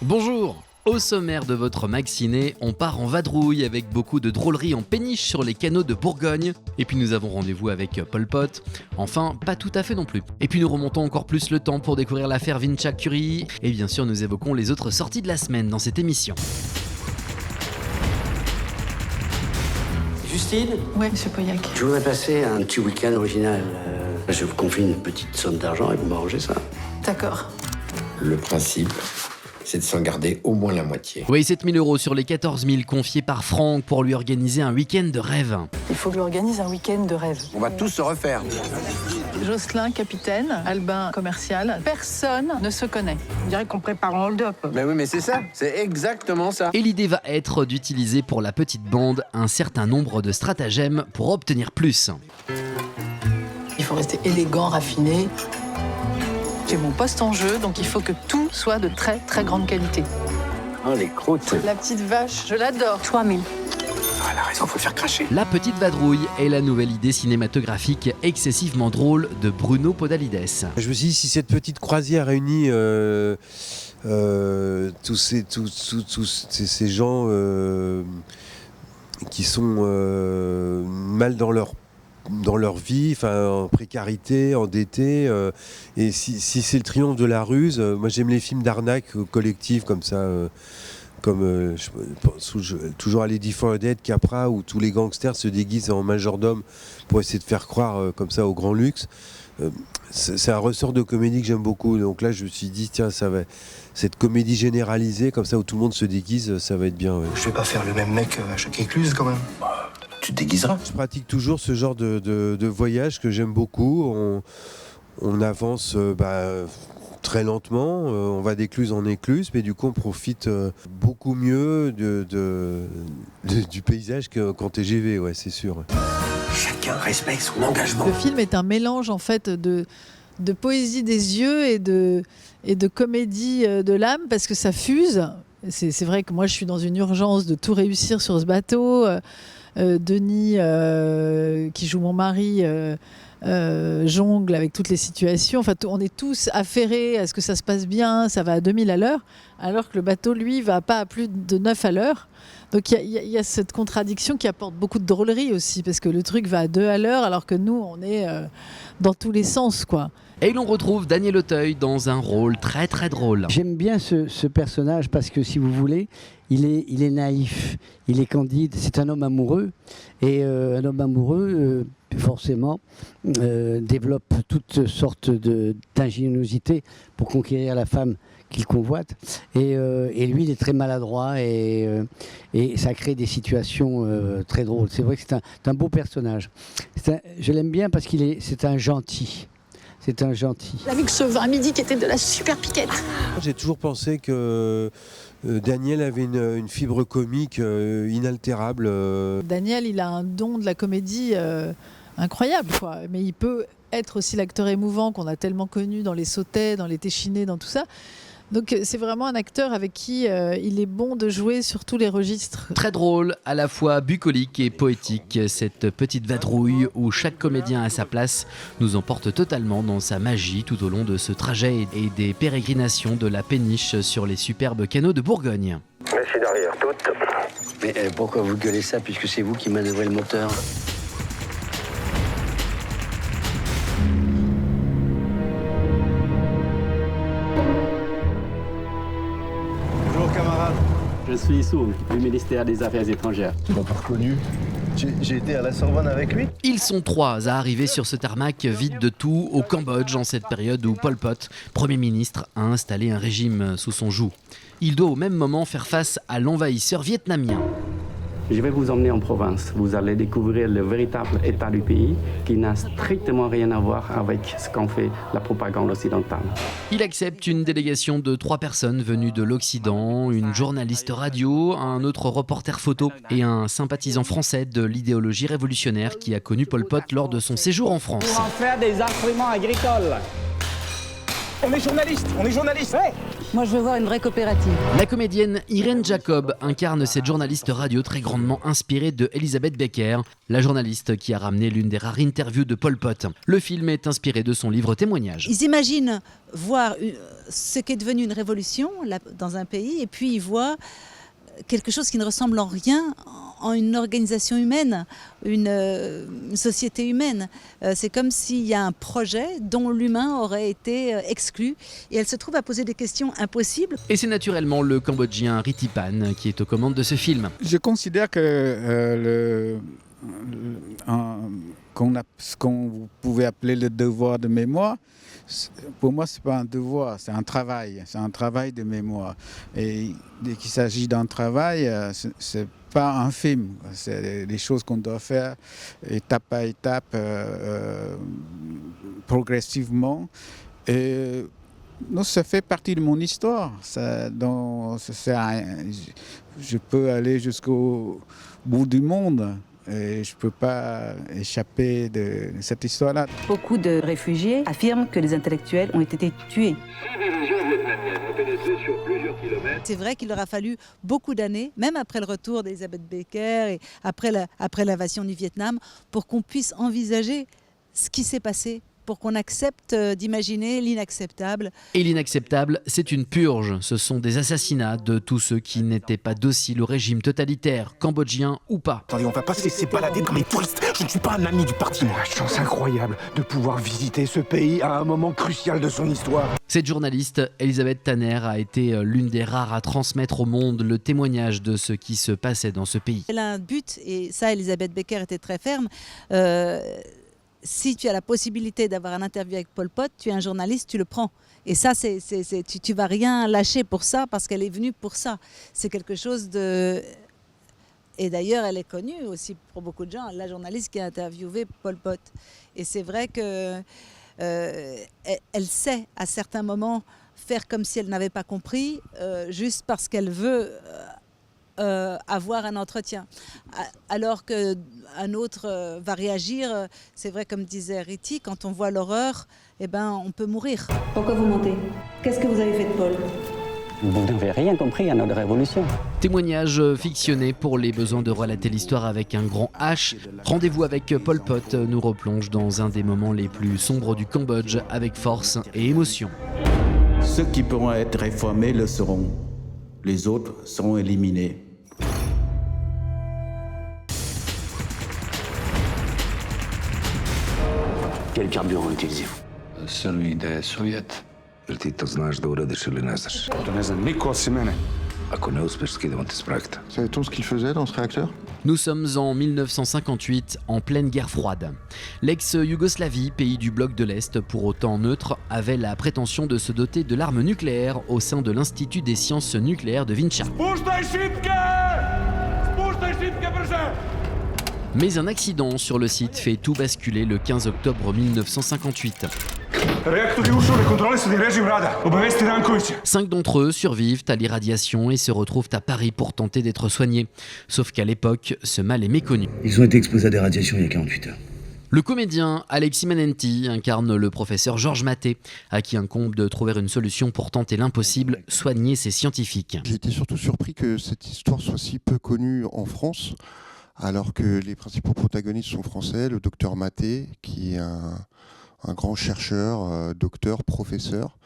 Bonjour! Au sommaire de votre Maxiné, on part en vadrouille avec beaucoup de drôleries en péniche sur les canaux de Bourgogne. Et puis nous avons rendez-vous avec Pol Pot. Enfin, pas tout à fait non plus. Et puis nous remontons encore plus le temps pour découvrir l'affaire Vincha Curie. Et bien sûr, nous évoquons les autres sorties de la semaine dans cette émission. Justine ? Oui, monsieur Pauillac. Je voudrais passer un petit week-end original. Je vous confie une petite somme d'argent et vous m'arrangez ça. D'accord. Le principe, c'est de s'en garder au moins la moitié. Oui, 7 000 € sur les 14 000 confiés par Franck pour lui organiser un week-end de rêve. Il faut que lui organise un week-end de rêve. On va tous se refaire. Jocelyn, capitaine, Albin, commercial. Personne ne se connaît. On dirait qu'on prépare un hold-up. Mais oui, mais c'est ça, c'est exactement ça. Et l'idée va être d'utiliser pour la petite bande un certain nombre de stratagèmes pour obtenir plus. Il faut rester élégant, raffiné. C'est mon poste en jeu, donc il faut que tout soit de très très grande qualité. Oh, les croûtes. La petite vache, je l'adore. 3000. Ah, elle a raison, faut le faire cracher. La petite vadrouille est la nouvelle idée cinématographique excessivement drôle de Bruno Podalides. Je me suis dit, si cette petite croisière réunit tous ces gens qui sont mal dans leur vie, en précarité, endettés, et si c'est le triomphe de la ruse, moi j'aime les films d'arnaque collective comme ça, je pense toujours à Lady for Dead, Capra, où tous les gangsters se déguisent en majordome pour essayer de faire croire comme ça au grand luxe. C'est un ressort de comédie que j'aime beaucoup, donc là je me suis dit tiens, cette comédie généralisée comme ça où tout le monde se déguise, ça va être bien. Ouais. Je vais pas faire le même mec à chaque écluse quand même. Tu te déguiseras. Je pratique toujours ce genre de voyage que j'aime beaucoup. On avance très lentement, on va d'écluse en écluse, mais du coup on profite beaucoup mieux du paysage qu'en TGV, ouais, c'est sûr. Chacun respecte son engagement. Le film est un mélange en fait de poésie des yeux et de comédie de l'âme, parce que ça fuse. C'est vrai que moi je suis dans une urgence de tout réussir sur ce bateau. Denis, qui joue mon mari, jongle avec toutes les situations. Enfin, on est tous affairés à ce que ça se passe bien, ça va à 2000 à l'heure, alors que le bateau, lui, va pas à plus de 9 à l'heure. Donc il y a cette contradiction qui apporte beaucoup de drôlerie aussi, parce que le truc va à 2 à l'heure, alors que nous, on est dans tous les sens, quoi. Et l'on retrouve Daniel Auteuil dans un rôle très très drôle. J'aime bien ce personnage parce que, si vous voulez, il est naïf, il est candide, c'est un homme amoureux. Et un homme amoureux, forcément, développe toutes sortes d'ingéniosité pour conquérir la femme qu'il convoite. Et lui, il est très maladroit et ça crée des situations très drôles. C'est vrai que c'est un beau personnage. Je l'aime bien parce c'est un gentil. C'est un gentil. Avec ce vin à midi qui était de la super piquette. J'ai toujours pensé que Daniel avait une fibre comique inaltérable. Daniel, il a un don de la comédie incroyable, quoi. Mais il peut être aussi l'acteur émouvant qu'on a tellement connu dans Les Sautets, dans Les Téchinés, dans tout ça. Donc c'est vraiment un acteur avec qui il est bon de jouer sur tous les registres. Très drôle, à la fois bucolique et poétique, cette petite vadrouille où chaque comédien à sa place nous emporte totalement dans sa magie tout au long de ce trajet et des pérégrinations de la péniche sur les superbes canaux de Bourgogne. Merci derrière toutes. Mais pourquoi vous gueulez ça puisque c'est vous qui manœuvrez le moteur ? Je suis Issoum, du ministère des Affaires étrangères. Tu m'as pas reconnu. J'ai été à la Sorbonne avec lui. Ils sont 3 à arriver sur ce tarmac vide de tout au Cambodge en cette période où Pol Pot, Premier ministre, a installé un régime sous son joug. Il doit au même moment faire face à l'envahisseur vietnamien. Je vais vous emmener en province. Vous allez découvrir le véritable état du pays qui n'a strictement rien à voir avec ce qu'en fait la propagande occidentale. Il accepte une délégation de 3 personnes venues de l'Occident, une journaliste radio, un autre reporter photo et un sympathisant français de l'idéologie révolutionnaire qui a connu Pol Pot lors de son séjour en France. Pour en faire des instruments agricoles. On est journaliste. Ouais. Moi, je veux voir une vraie coopérative. La comédienne Irène Jacob incarne cette journaliste radio très grandement inspirée de Elisabeth Becker, la journaliste qui a ramené l'une des rares interviews de Pol Pot. Le film est inspiré de son livre témoignage. Ils imaginent voir ce qu'est devenu une révolution là, dans un pays, et puis ils voient quelque chose qui ne ressemble en rien en une organisation humaine, une société humaine. C'est comme s'il y a un projet dont l'humain aurait été exclu, et elle se trouve à poser des questions impossibles. Et c'est naturellement le Cambodgien Ritipan qui est aux commandes de ce film. Je considère que ce qu'on pouvait appeler le devoir de mémoire, pour moi, ce n'est pas un devoir, c'est un travail de mémoire. Et dès qu'il s'agit d'un travail, ce n'est pas un film, c'est des choses qu'on doit faire étape par étape, progressivement. Et ça fait partie de mon histoire. Je peux aller jusqu'au bout du monde. Et je ne peux pas échapper de cette histoire-là. Beaucoup de réfugiés affirment que les intellectuels ont été tués. C'est vrai qu'il leur a fallu beaucoup d'années, même après le retour d'Elisabeth Becker et après l'invasion du Vietnam, pour qu'on puisse envisager ce qui s'est passé, pour qu'on accepte d'imaginer l'inacceptable. Et l'inacceptable, c'est une purge. Ce sont des assassinats de tous ceux qui n'étaient pas dociles au régime totalitaire, cambodgien ou pas. Attendez, on va pas se laisser balader comme les touristes. Je ne suis pas un ami du parti. La chance incroyable de pouvoir visiter ce pays à un moment crucial de son histoire. Cette journaliste, Elisabeth Tanner, a été l'une des rares à transmettre au monde le témoignage de ce qui se passait dans ce pays. Elle a un but, et ça, Elisabeth Becker était très ferme. Si tu as la possibilité d'avoir un interview avec Pol Pot, tu es un journaliste, tu le prends. Et ça, tu vas rien lâcher pour ça, parce qu'elle est venue pour ça. C'est quelque chose de... Et d'ailleurs, elle est connue aussi pour beaucoup de gens, la journaliste qui a interviewé Pol Pot. Et c'est vrai qu'elle sait, à certains moments, faire comme si elle n'avait pas compris, juste parce qu'elle veut... avoir un entretien. Alors qu'un autre va réagir, c'est vrai comme disait Riti, quand on voit l'horreur, on peut mourir. Pourquoi vous mentez? Qu'est-ce que vous avez fait de Paul? Vous n'avez rien compris à notre révolution. Témoignage fictionné pour les besoins de relater l'histoire avec un grand H. Rendez-vous avec Pol Pot nous replonge dans un des moments les plus sombres du Cambodge avec force et émotion. Ceux qui pourront être réformés le seront. Les autres seront éliminés. Quel carburant utilisez-vous? Celui des soviets. Ти то знаеш да уредиш или не знаеш? Да не знам никой оsim мене. Ако не успеш, скидвам те с проекта. Savait-on ce qu'il faisait dans ce réacteur? Nous sommes en 1958, en pleine guerre froide. L'ex-Yougoslavie, pays du bloc de l'Est, pour autant neutre, avait la prétention de se doter de l'arme nucléaire au sein de l'Institut des sciences nucléaires de Vinča. Mais un accident sur le site fait tout basculer le 15 octobre 1958. 5 d'entre eux survivent à l'irradiation et se retrouvent à Paris pour tenter d'être soignés. Sauf qu'à l'époque, ce mal est méconnu. Ils ont été exposés à des radiations il y a 48 heures. Le comédien Alexis Manenti incarne le professeur Georges Maté, à qui incombe de trouver une solution pour tenter l'impossible, soigner ces scientifiques. J'ai été surtout surpris que cette histoire soit si peu connue en France, alors que les principaux protagonistes sont français, le docteur Maté, qui est un grand chercheur, docteur, professeur,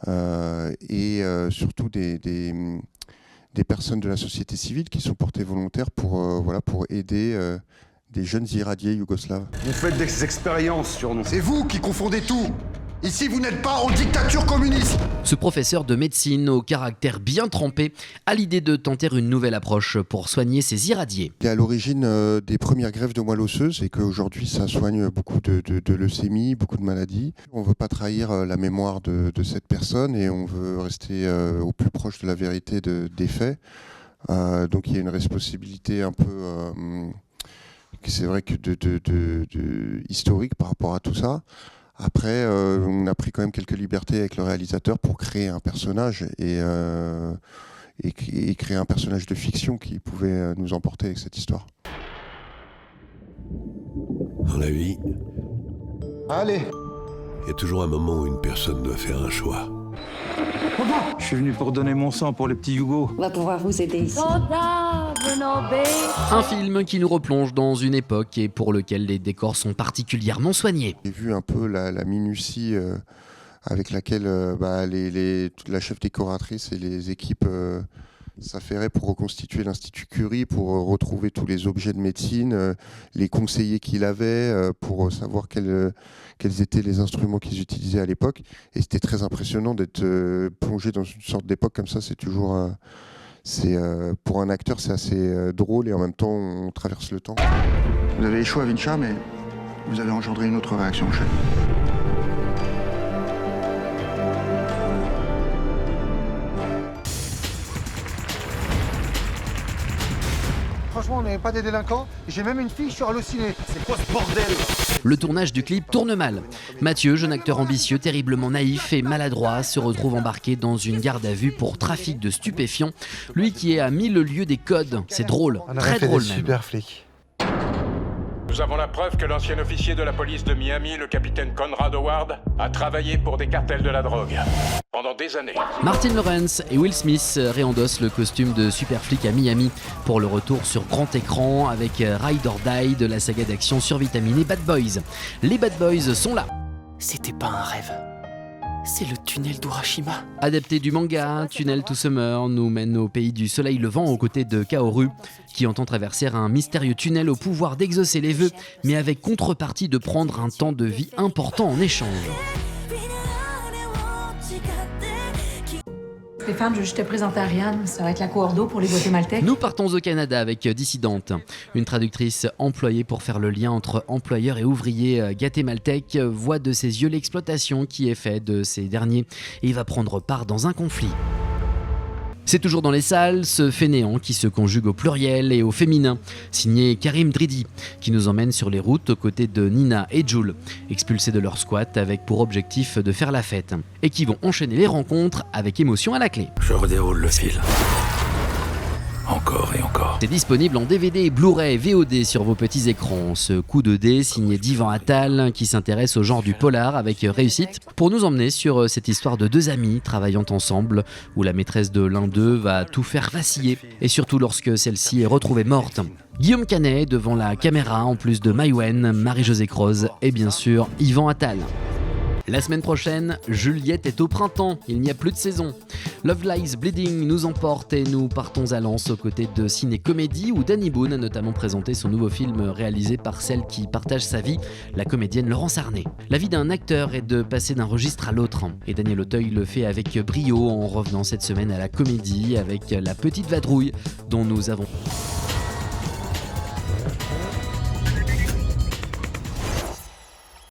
et surtout des personnes de la société civile qui sont portées volontaires pour aider des jeunes irradiés yougoslaves. Vous faites des expériences sur nous. C'est vous qui confondez tout. Ici, vous n'êtes pas en dictature communiste. Ce professeur de médecine au caractère bien trempé a l'idée de tenter une nouvelle approche pour soigner ces irradiés. Il est à l'origine des premières greffes de moelle osseuse et qu'aujourd'hui ça soigne beaucoup de leucémies, beaucoup de maladies. On ne veut pas trahir la mémoire de cette personne et on veut rester au plus proche de la vérité des faits. Donc il y a une responsabilité un peu, c'est vrai que historique par rapport à tout ça. Après, on a pris quand même quelques libertés avec le réalisateur pour créer un personnage et créer un personnage de fiction qui pouvait nous emporter avec cette histoire. Dans la vie, allez, il y a toujours un moment où une personne doit faire un choix. Je suis venu pour donner mon sang pour les petits Hugo. On va pouvoir vous aider ici. Un film qui nous replonge dans une époque et pour lequel les décors sont particulièrement soignés. J'ai vu un peu la minutie avec laquelle toute la chef décoratrice et les équipes s'affairaient pour reconstituer l'Institut Curie, pour retrouver tous les objets de médecine, les conseillers qu'il avait, pour savoir quels étaient les instruments qu'ils utilisaient à l'époque. Et c'était très impressionnant d'être plongé dans une sorte d'époque comme ça. C'est toujours... pour un acteur, c'est assez drôle et en même temps, on traverse le temps. Vous avez échoué à Vincha, mais vous avez engendré une autre réaction en chaîne. Franchement, on n'est pas des délinquants. J'ai même une fille, je suis halluciné. C'est quoi ce bordel? Le tournage du clip tourne mal. Mathieu, jeune acteur ambitieux, terriblement naïf et maladroit, se retrouve embarqué dans une garde à vue pour trafic de stupéfiants. Lui qui est à 1000 lieues des codes. C'est drôle, très drôle même. Super flic. Nous avons la preuve que l'ancien officier de la police de Miami, le capitaine Conrad Howard, a travaillé pour des cartels de la drogue pendant des années. Martin Lawrence et Will Smith réendossent le costume de super flic à Miami pour le retour sur grand écran avec Ride or Die de la saga d'action survitaminée Bad Boys. Les Bad Boys sont là. C'était pas un rêve. C'est le tunnel d'Urashima. Adapté du manga, Tunnel to Summer nous mène au pays du soleil levant aux côtés de Kaoru, qui entend traverser un mystérieux tunnel au pouvoir d'exaucer les vœux, mais avec contrepartie de prendre un temps de vie important en échange. Stéphane, je te présenter Ariane, ça va être la coordo pour les Guatémaltèques. Nous partons au Canada avec Dissidente, une traductrice employée pour faire le lien entre employeurs et ouvriers guatémaltèques, voit de ses yeux l'exploitation qui est faite de ces derniers et va prendre part dans un conflit. C'est toujours dans les salles, ce fainéant qui se conjugue au pluriel et au féminin, signé Karim Dridi, qui nous emmène sur les routes aux côtés de Nina et Jules, expulsés de leur squat avec pour objectif de faire la fête, et qui vont enchaîner les rencontres avec émotion à la clé. Je redéroule le fil. Encore et encore. C'est disponible en DVD, Blu-ray, VOD sur vos petits écrans. Ce coup de dé signé d'Ivan Attal qui s'intéresse au genre du polar avec réussite pour nous emmener sur cette histoire de deux amis travaillant ensemble où la maîtresse de l'un d'eux va tout faire vaciller et surtout lorsque celle-ci est retrouvée morte. Guillaume Canet devant la caméra en plus de Maïwen, Marie-Josée Croze et bien sûr Ivan Attal. La semaine prochaine, Juliette est au printemps, il n'y a plus de saison. Love Lies Bleeding nous emporte et nous partons à Lens aux côtés de Ciné Comédie où Danny Boone a notamment présenté son nouveau film réalisé par celle qui partage sa vie, la comédienne Laurence Arnay. La vie d'un acteur est de passer d'un registre à l'autre et Daniel Auteuil le fait avec brio en revenant cette semaine à la comédie avec La Petite Vadrouille dont nous avons...